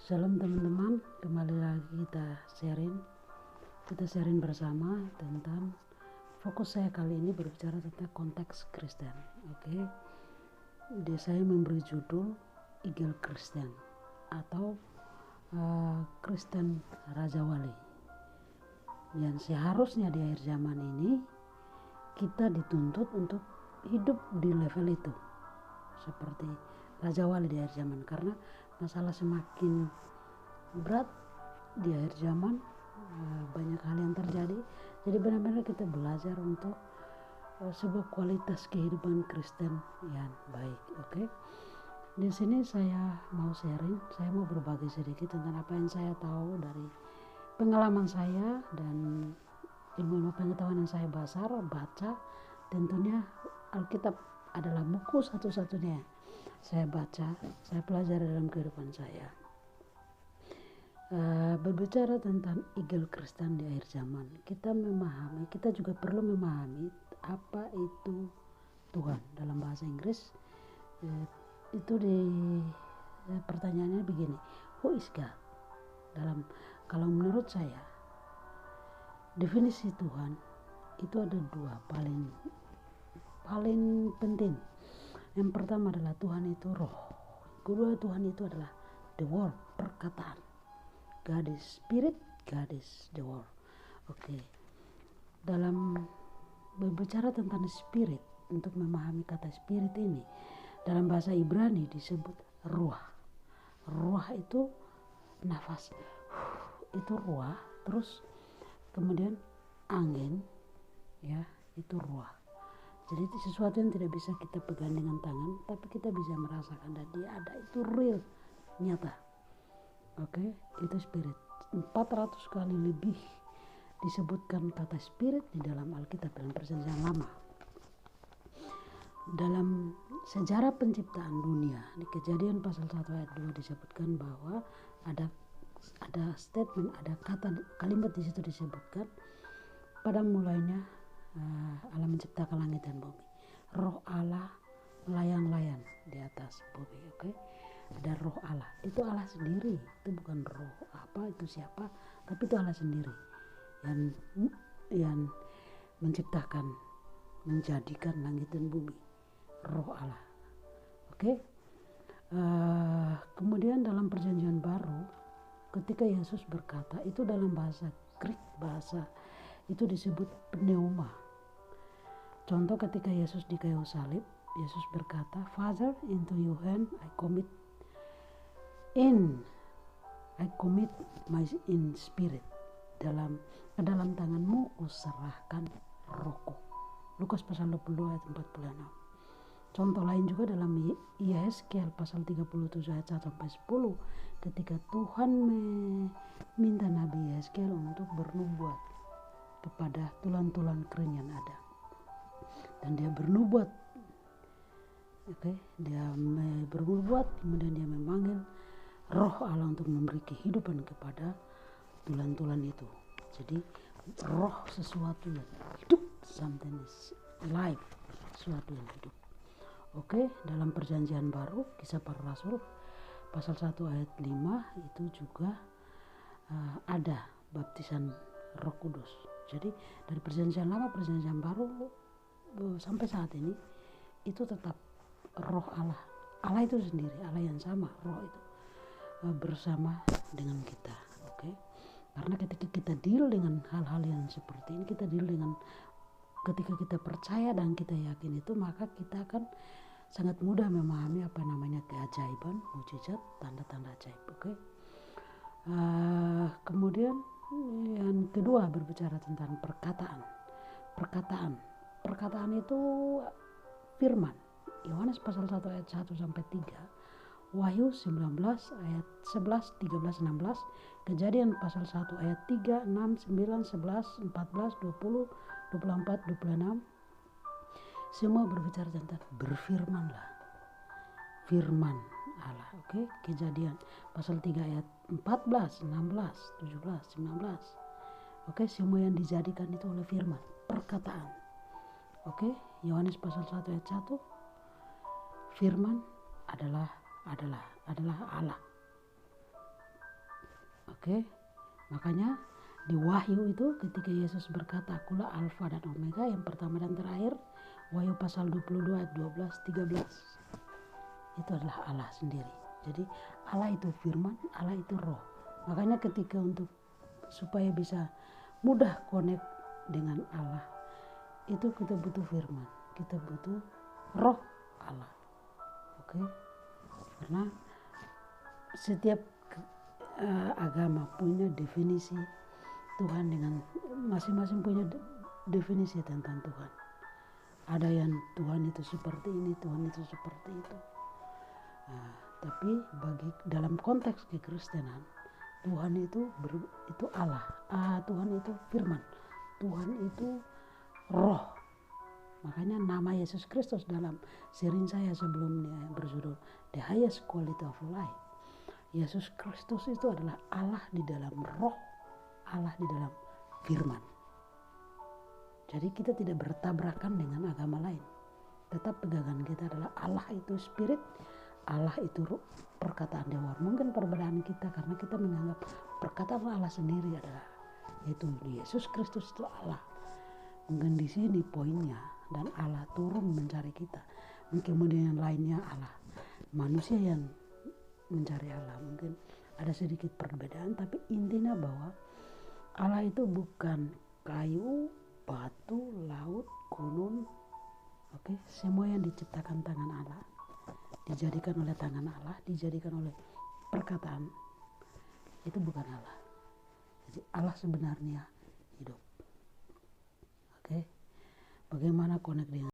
Shalom teman-teman, kembali lagi kita sharing bersama tentang fokus saya kali ini berbicara tentang konteks Kristen. Oke. Saya memberi judul Eagle Kristen atau Kristen Raja Wali. Yang seharusnya di akhir zaman ini kita dituntut untuk hidup di level itu. Seperti Raja Wali di akhir zaman, karena masalah semakin berat di akhir zaman, banyak hal yang terjadi. Jadi benar-benar kita belajar untuk sebuah kualitas kehidupan Kristen yang baik. Oke. Di sini saya mau sharing, saya mau berbagi sedikit tentang apa yang saya tahu dari pengalaman saya dan ilmu pengetahuan yang saya baca. Tentunya Alkitab adalah buku satu-satunya saya baca, saya pelajari dalam kehidupan saya. Berbicara tentang Eagle Kristen di akhir zaman, kita juga perlu memahami apa itu Tuhan. Dalam bahasa Inggris itu pertanyaannya begini, who is God? Kalau menurut saya, definisi Tuhan itu ada dua paling penting. Yang pertama adalah Tuhan itu roh. Kedua, Tuhan itu adalah the word, perkataan. God is spirit, God is the word. Oke. Dalam berbicara tentang spirit, untuk memahami kata spirit ini, dalam bahasa Ibrani disebut ruah. Ruah itu nafas. Itu ruah, terus kemudian angin, ya, itu ruah. Jadi sesuatu yang tidak bisa kita pegang dengan tangan, tapi kita bisa merasakan dan dia ada, itu real, nyata. Oke, itu spirit. 400 kali lebih disebutkan kata spirit di dalam Alkitab dalam Perjanjian Lama. Dalam sejarah penciptaan dunia, di Kejadian pasal 1 ayat 2 disebutkan bahwa ada statement, ada kalimat di situ disebutkan, pada mulanya Allah menciptakan langit dan bumi. Roh Allah melayang-layang di atas bumi. Oke. Ada roh Allah. Itu Allah sendiri. Itu bukan roh apa itu siapa, tapi itu Allah sendiri yang menciptakan, menjadikan langit dan bumi. Roh Allah. Oke. Kemudian dalam Perjanjian Baru, ketika Yesus berkata, itu dalam bahasa Greek, itu disebut pneuma. Contoh ketika Yesus di kayu salib, Yesus berkata, Father, into your hand I commit my spirit. Ke dalam tanganmu kuserahkan rohku. Lukas pasal 22 ayat 46. Contoh lain juga dalam Yeskel pasal 37 ayat 1 sampai 10, ketika Tuhan meminta Nabi Yeskel untuk bernubuat kepada tulang-tulang kering yang ada. Dan dia bernubuat. Dia bernubuat, kemudian dia memanggil roh Allah untuk memberi kehidupan kepada tulang-tulang itu. Jadi roh sesuatu yang hidup, something is alive, sesuatu yang hidup. Dalam Perjanjian Baru, Kisah Para Rasul pasal 1 ayat 5 itu juga ada baptisan Roh Kudus. Jadi dari Perjanjian Lama, Perjanjian Baru sampai saat ini itu tetap roh Allah itu sendiri, Allah yang sama, roh itu bersama dengan kita. Karena ketika kita deal dengan hal-hal yang seperti ini, ketika kita percaya dan kita yakin itu, maka kita akan sangat mudah memahami apa namanya keajaiban, mujizat, tanda-tanda ajaib. Kemudian yang kedua berbicara tentang perkataan itu firman. Yohanes pasal 1 ayat 1 sampai 3, Wahyu 19 ayat 11, 13, 16, Kejadian pasal 1 ayat 3, 6, 9, 11, 14, 20, 24, 26. Semua berbicara tentang berfirmanlah. Firman Allah. Kejadian pasal 3 ayat 14, 16, 17, 19. Semua yang dijadikan itu oleh firman, perkataan. Yohanes pasal 1 ayat 1, firman adalah Allah. Oke, makanya di Wahyu itu ketika Yesus berkata, akulah Alfa dan Omega, yang pertama dan terakhir, Wahyu pasal 22 ayat 12, 13, itu adalah Allah sendiri. Jadi Allah itu firman, Allah itu roh. Makanya ketika supaya bisa mudah connect dengan Allah, itu kita butuh firman, kita butuh roh Allah. Oke, karena setiap agama punya definisi Tuhan, dengan masing-masing punya definisi tentang Tuhan. Ada yang Tuhan itu seperti ini, Tuhan itu seperti itu. Tapi dalam konteks kekristenan, Tuhan itu Allah, Tuhan itu firman, Tuhan itu roh. Makanya nama Yesus Kristus dalam sering saya sebelumnya berjudul The Highest Quality of Life, Yesus Kristus itu adalah Allah di dalam roh, Allah di dalam firman. Jadi kita tidak bertabrakan dengan agama lain. Tetap pegangan kita adalah Allah itu spirit, Allah itu perkataan dewa. Mungkin perbedaan kita karena kita menganggap perkataan Allah sendiri adalah, yaitu Yesus Kristus itu Allah. Mungkin di sini poinnya, dan Allah turun mencari kita. Kemudian yang lainnya Allah, manusia yang mencari Allah. Mungkin ada sedikit perbedaan, tapi intinya bahwa Allah itu bukan kayu, batu, laut, gunung. Oke, semua yang diciptakan tangan Allah, dijadikan oleh tangan Allah, dijadikan oleh perkataan, itu bukan Allah. Jadi Allah sebenarnya hidup. Oke, bagaimana connect dengan